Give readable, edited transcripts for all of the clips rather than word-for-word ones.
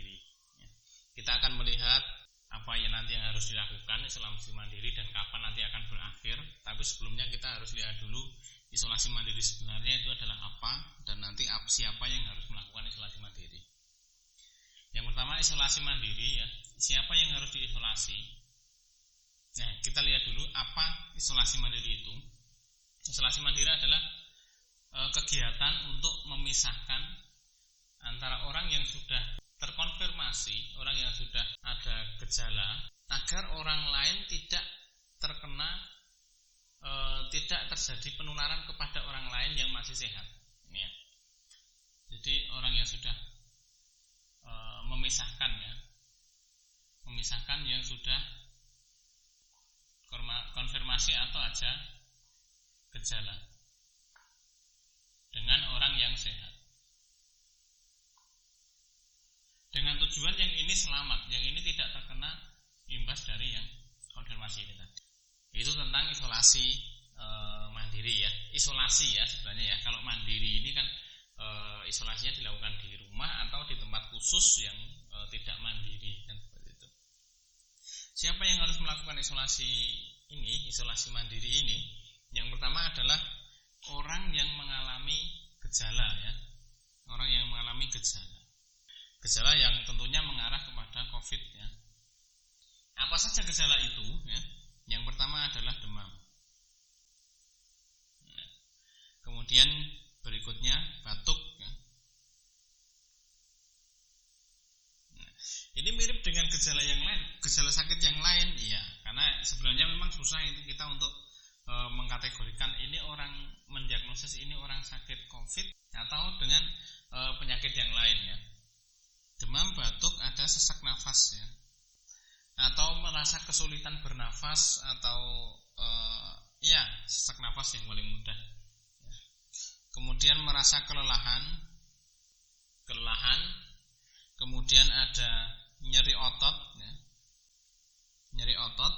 mandiri. Kita akan melihat apa yang nanti yang harus dilakukan isolasi mandiri dan kapan nanti akan berakhir. Tapi sebelumnya kita harus lihat dulu isolasi mandiri sebenarnya itu adalah apa dan nanti siapa yang harus melakukan isolasi mandiri. Yang pertama isolasi mandiri ya. Siapa yang harus diisolasi? Nah, kita lihat dulu apa isolasi mandiri itu. Isolasi mandiri adalah kegiatan untuk memisahkan antara orang yang sudah terkonfirmasi, orang yang sudah ada gejala, agar orang lain tidak terkena, tidak terjadi penularan kepada orang lain yang masih sehat. Ya. Jadi orang yang sudah memisahkan yang sudah konfirmasi atau ada gejala dengan orang yang sehat. Dengan tujuan yang ini selamat, yang ini tidak terkena imbas dari yang konfirmasi ini tadi. Itu tentang isolasi mandiri ya. Isolasi ya sebenarnya ya. Kalau mandiri ini kan isolasinya dilakukan di rumah atau di tempat khusus yang tidak mandiri kan seperti itu. Siapa yang harus melakukan isolasi ini, isolasi mandiri ini? Yang pertama adalah orang yang mengalami gejala ya. Orang yang mengalami gejala yang tentunya mengarah kepada COVID ya. Apa saja gejala itu ya? Yang pertama adalah demam. Nah, kemudian berikutnya batuk ya. Nah, ini mirip dengan gejala yang lain, gejala sakit yang lain ya. Karena sebenarnya memang susah itu kita untuk mengkategorikan ini orang mendiagnosis ini orang sakit COVID atau dengan penyakit yang lain ya. Demam, batuk, ada sesak nafas ya, atau merasa kesulitan bernafas atau sesak nafas yang paling mudah. Kemudian merasa kelelahan, kemudian ada nyeri otot, ya. Nyeri otot,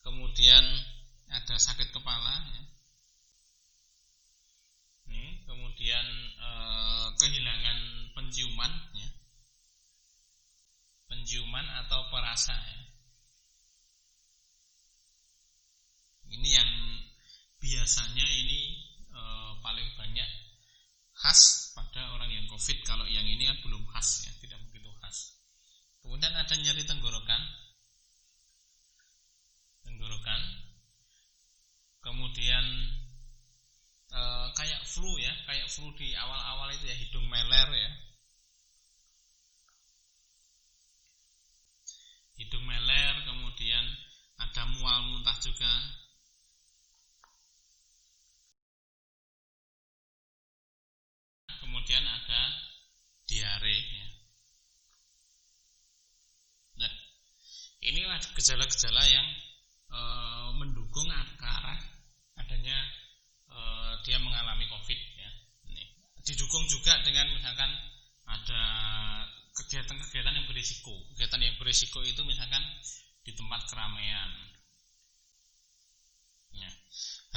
kemudian ada sakit kepala, ya. Kemudian kehilangan penciuman, ya. Penciuman atau perasa, ya. Ini yang biasanya ini paling banyak khas pada orang yang COVID. Kalau yang ini kan belum khas, ya, tidak begitu khas. Kemudian ada nyeri tenggorokan, kemudian kayak flu ya, kayak flu di awal-awal itu ya, hidung meler ya, hidung meler, kemudian ada mual muntah juga, kemudian ada diare ya. Nah, inilah gejala-gejala yang mendukung ke arah adanya dia mengalami COVID ya. Ini didukung juga dengan misalkan ada kegiatan-kegiatan yang berisiko. Kegiatan yang berisiko itu misalkan di tempat keramaian. Ya.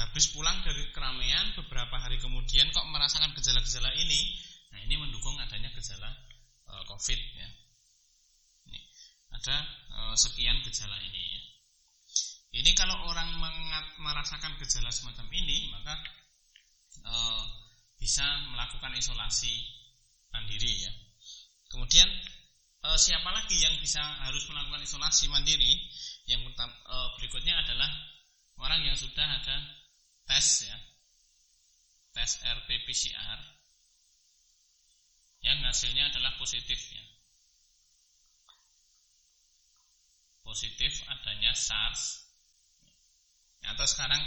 Habis pulang dari keramaian beberapa hari kemudian kok merasakan gejala-gejala ini. Nah, ini mendukung adanya gejala COVID ya. Ini ada sekian gejala ini ya. Ini kalau orang merasakan gejala semacam ini, maka bisa melakukan isolasi mandiri ya. Kemudian siapa lagi yang harus melakukan isolasi mandiri? Yang pertama, berikutnya adalah orang yang sudah ada tes ya, tes RT-PCR yang hasilnya adalah positif ya, positif adanya SARS. Atau sekarang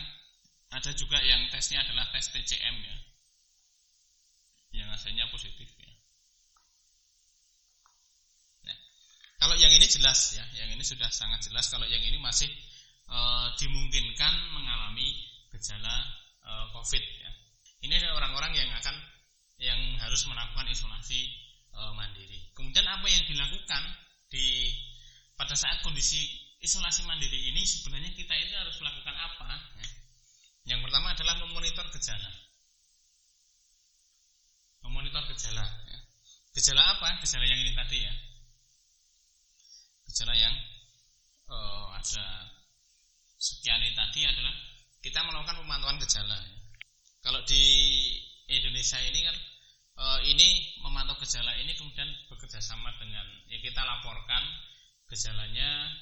ada juga yang tesnya adalah tes TCM ya, yang hasilnya positif ya. Nah, kalau yang ini jelas ya, yang ini sudah sangat jelas. Kalau yang ini masih dimungkinkan mengalami gejala COVID ya. Ini adalah orang-orang yang harus melakukan isolasi mandiri. Kemudian apa yang dilakukan pada saat kondisi isolasi mandiri ini, sebenarnya kita itu harus melakukan apa? Ya. Yang pertama adalah memonitor gejala. Memonitor gejala. Ya. Gejala apa? Gejala yang ini tadi ya. Gejala yang ada sekian ini tadi adalah kita melakukan pemantauan gejala ya. Kalau di Indonesia ini kan ini memantau gejala ini kemudian bekerja sama dengan ya kita laporkan gejalanya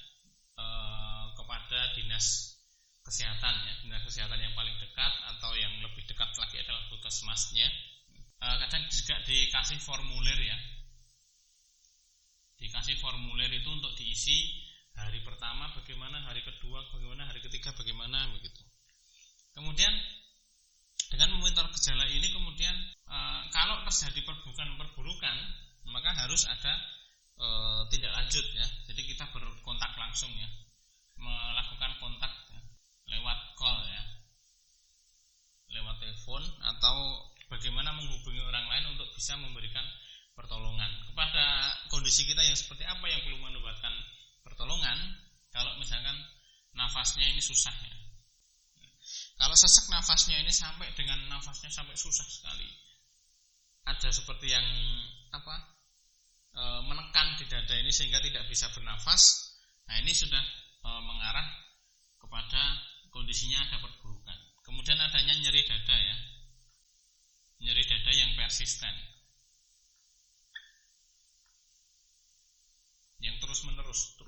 kepada dinas kesehatan ya, dinas kesehatan yang paling dekat atau yang lebih dekat lagi adalah puskesmasnya. Kadang juga dikasih formulir ya, dikasih formulir itu untuk diisi hari pertama bagaimana, hari kedua bagaimana, hari ketiga bagaimana begitu. Kemudian dengan memonitor gejala ini kemudian kalau terjadi perburukan maka harus ada tindak lanjut ya. Jadi kita berkontak langsung ya, melakukan kontak ya, lewat call ya, lewat telepon atau bagaimana menghubungi orang lain untuk bisa memberikan pertolongan kepada kondisi kita yang seperti apa yang perlu mendapatkan pertolongan. Kalau misalkan nafasnya ini susah ya, kalau sesak nafasnya ini sampai dengan nafasnya sampai susah sekali, ada seperti yang menekan di dada ini sehingga tidak bisa bernafas. Nah ini sudah mengarah kepada kondisinya ada perburukan. Kemudian adanya nyeri dada ya, nyeri dada yang persisten, yang terus menerus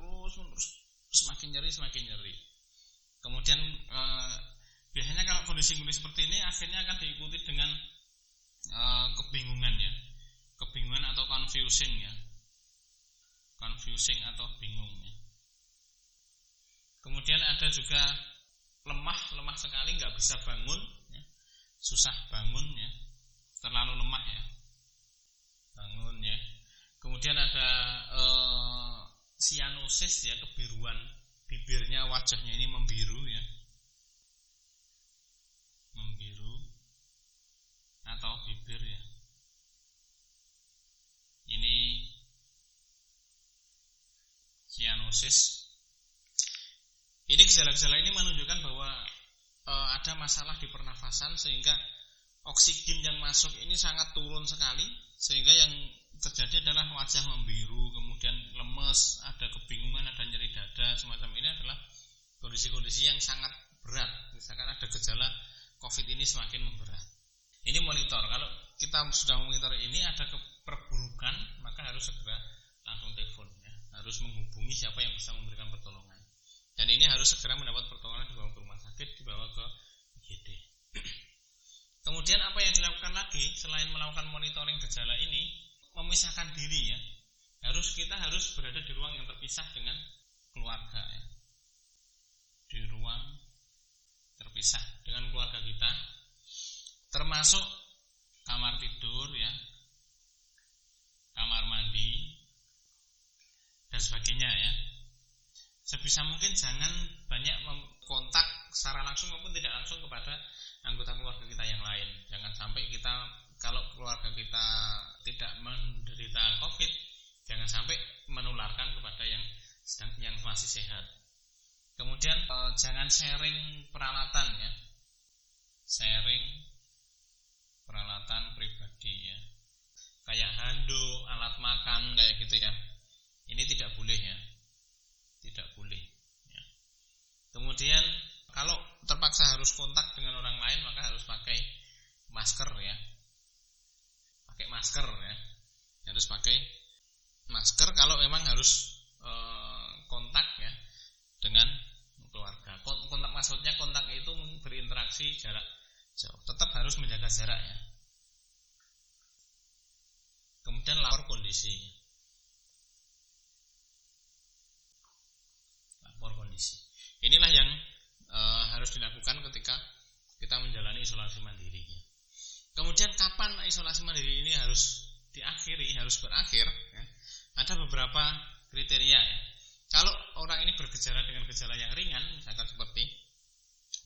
semakin nyeri. Kemudian biasanya kalau kondisi-kondisi seperti ini akhirnya akan diikuti dengan kebingungan ya, kebingungan atau confusing atau bingung ya. Kemudian ada juga lemah sekali, nggak bisa bangun ya, susah bangun ya, terlalu lemah ya, bangun ya. Kemudian ada cyanosis ya, kebiruan bibirnya, wajahnya ini membiru ya, membiru atau bibir ya. Ini cyanosis. Ini gejala-gejala ini menunjukkan bahwa ada masalah di pernafasan sehingga oksigen yang masuk ini sangat turun sekali, sehingga yang terjadi adalah wajah membiru, kemudian lemes, ada kebingungan, ada nyeri dada, semacam ini adalah kondisi-kondisi yang sangat berat. Misalkan ada gejala COVID ini semakin memberat. Ini monitor. Kalau kita sudah memonitor ini ada perburukan, maka harus segera langsung telepon ya, harus menghubungi siapa yang bisa memberikan pertolongan. Dan ini harus segera mendapat pertolongan, dibawa ke rumah sakit, dibawa ke IGD. Kemudian apa yang dilakukan lagi selain melakukan monitoring gejala ini, memisahkan diri ya. Kita harus berada di ruang yang terpisah dengan keluarga ya. Di ruang terpisah dengan keluarga kita, termasuk kamar tidur ya, kamar mandi dan sebagainya ya. Sebisa mungkin jangan banyak kontak secara langsung maupun tidak langsung kepada anggota keluarga kita yang lain. Jangan sampai kita, kalau keluarga kita tidak menderita COVID, jangan sampai menularkan kepada yang masih sehat. Kemudian jangan sharing peralatan ya, sharing peralatan pribadi ya, kayak handuk, alat makan kayak gitu ya. Ini tidak boleh ya, tidak boleh ya. Kemudian kalau terpaksa harus kontak dengan orang lain maka harus pakai masker ya, pakai masker ya, harus pakai masker kalau memang harus kontak ya dengan keluarga. Kontak maksudnya kontak itu berinteraksi jarak jauh, tetap harus menjaga jarak ya. Kemudian lapor kondisi. Inilah yang harus dilakukan ketika kita menjalani isolasi mandiri ya. Kemudian kapan isolasi mandiri ini harus diakhiri, harus berakhir ya? Ada beberapa kriteria ya. Kalau orang ini bergejala dengan gejala yang ringan, misalkan seperti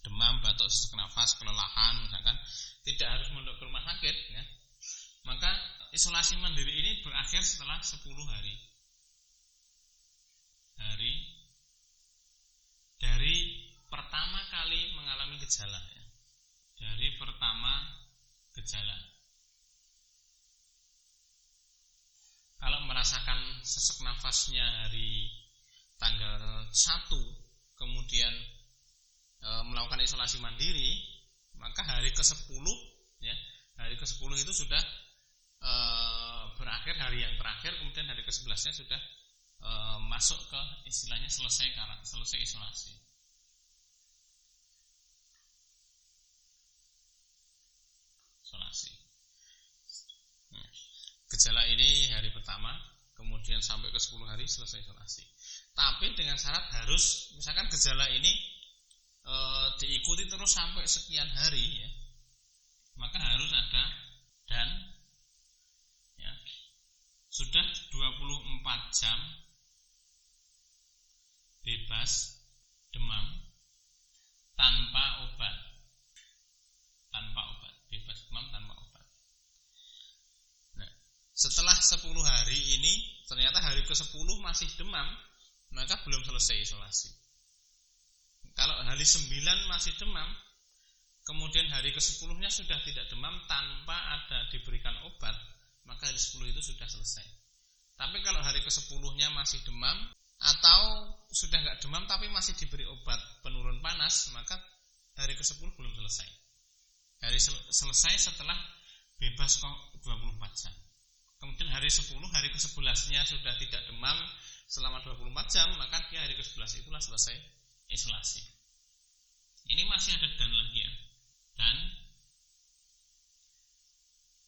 demam, batuk, sesak nafas, kelelahan, misalkan tidak harus mondok ke rumah sakit ya, maka isolasi mandiri ini berakhir setelah 10 hari dari pertama kali mengalami gejala ya. Dari pertama gejala. merasakan sesak nafasnya hari tanggal 1, kemudian melakukan isolasi mandiri, maka hari ke-10 ya, hari ke-10 itu sudah berakhir, hari yang terakhir, kemudian hari ke-11-nya sudah masuk ke istilahnya selesai isolasi. Gejala ini hari pertama, kemudian sampai ke 10 hari selesai isolasi. Tapi dengan syarat harus, misalkan gejala ini diikuti terus sampai sekian hari ya, maka harus ada dan ya, sudah 24 jam bebas demam tanpa obat, bebas demam tanpa obat. Nah, setelah 10 hari ini ternyata hari ke-10 masih demam, maka belum selesai isolasi. Kalau hari 9 masih demam, kemudian hari ke-10-nya sudah tidak demam tanpa ada diberikan obat, maka hari 10 itu sudah selesai. Tapi kalau hari ke-10-nya masih demam, atau sudah nggak demam tapi masih diberi obat penurun panas, maka hari ke-10 belum selesai. Hari selesai setelah bebas 24 jam. Kemudian hari 10, hari ke-11-nya sudah tidak demam selama 24 jam, maka dia hari ke-11 itulah selesai isolasi. Ini masih ada dan lagi ya. Dan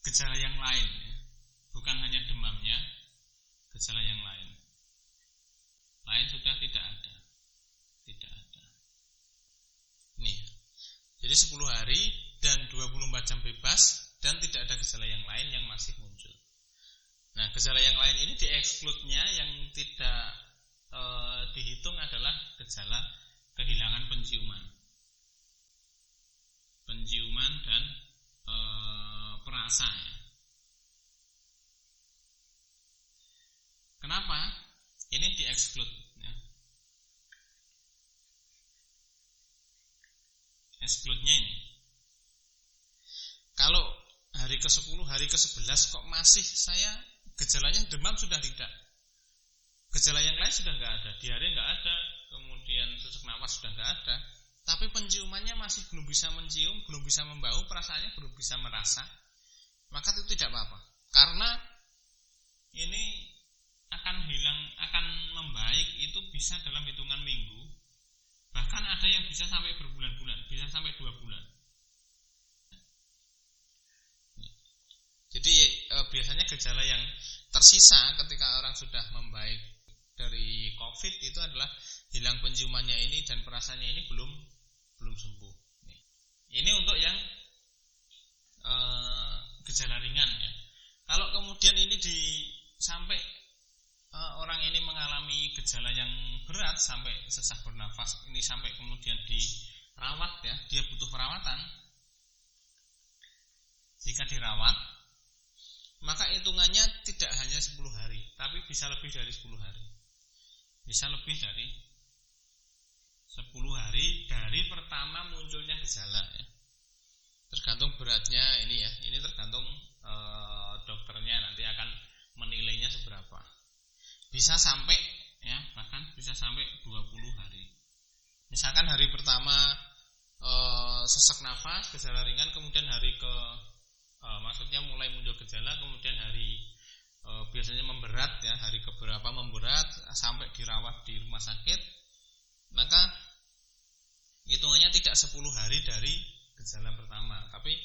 gejala yang lain ya. Bukan hanya demamnya, gejala yang lain sudah tidak ada. Nih. Jadi 10 hari dan 24 jam bebas dan tidak ada gejala yang lain yang masih muncul. Nah, gejala yang lain ini di-exclude-nya yang tidak dihitung adalah gejala kehilangan penciuman dan perasa ya. Kenapa? Ini di-exclude ya. Exclude-nya ini. Kalau hari ke-10, hari ke-11 kok masih saya gejalanya demam sudah tidak. Gejala yang lain sudah enggak ada, diare enggak ada, kemudian sesak nafas sudah enggak ada, tapi penciumannya masih belum bisa mencium, belum bisa membau, perasaannya belum bisa merasa, maka itu tidak apa-apa. Karena ini akan hilang, akan membaik itu bisa dalam hitungan minggu. Bahkan ada yang bisa sampai berbulan-bulan, bisa sampai 2 bulan. Jadi biasanya gejala yang tersisa ketika orang sudah membaik dari COVID itu adalah hilang penciumannya ini dan perasaannya ini belum sembuh. Ini untuk yang gejala ringan ya. Kalau kemudian ini sampai orang ini mengalami gejala yang berat sampai sesak bernafas, ini sampai kemudian dirawat ya, dia butuh perawatan. Jika dirawat, maka hitungannya tidak hanya 10 hari, tapi bisa lebih dari 10 hari. Bisa lebih dari 10 hari dari pertama munculnya gejala ya. Tergantung beratnya ini ya. Ini tergantung dokternya nanti akan menilainya seberapa. Bisa sampai ya, bahkan bisa sampai 20 hari. Misalkan hari pertama sesak nafas, gejala ringan, kemudian hari maksudnya mulai muncul gejala, kemudian hari biasanya memberat ya, hari keberapa memberat sampai dirawat di rumah sakit, maka hitungannya tidak 10 hari dari gejala pertama, tapi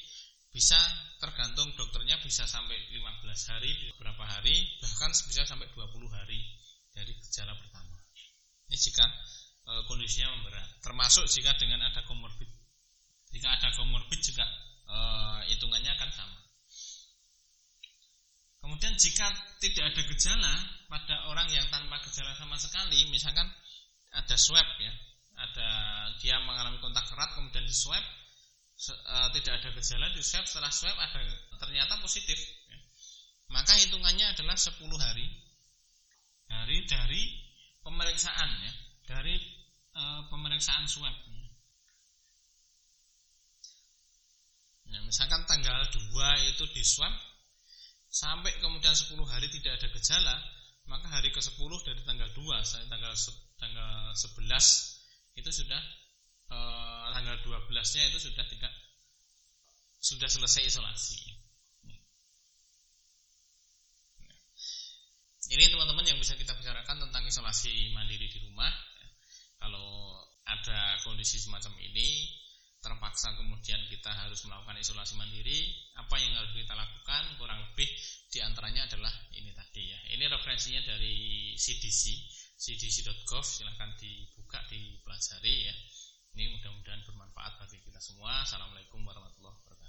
bisa tergantung dokternya, bisa sampai 15 hari, beberapa hari, bahkan bisa sampai 20 hari dari gejala pertama. Ini jika kondisinya memberat, termasuk jika dengan ada komorbid. Jika ada komorbid juga hitungannya akan sama. Kemudian jika tidak ada gejala pada orang yang tanpa gejala sama sekali, misalkan ada swab ya, dia mengalami kontak erat kemudian di swab, tidak ada gejala, di swab, setelah swab ada ternyata positif ya, maka hitungannya adalah 10 hari dari pemeriksaan ya, dari pemeriksaan swab. Nah, misalkan tanggal 2 itu di swab, sampai kemudian 10 hari tidak ada gejala, maka hari ke-10 dari tanggal 2 sampai tanggal 11 itu sudah tanggal 12-nya itu sudah selesai isolasi. Ini teman-teman yang bisa kita bicarakan tentang isolasi mandiri di rumah. Kalau ada kondisi semacam ini, terpaksa kemudian kita harus melakukan isolasi mandiri, apa yang harus kita lakukan? Kurang lebih diantaranya adalah ini tadi ya. Ini referensinya dari cdc.gov, silahkan dibuka, dipelajari ya. Ini mudah-mudahan bermanfaat bagi kita semua. Assalamualaikum warahmatullahi wabarakatuh.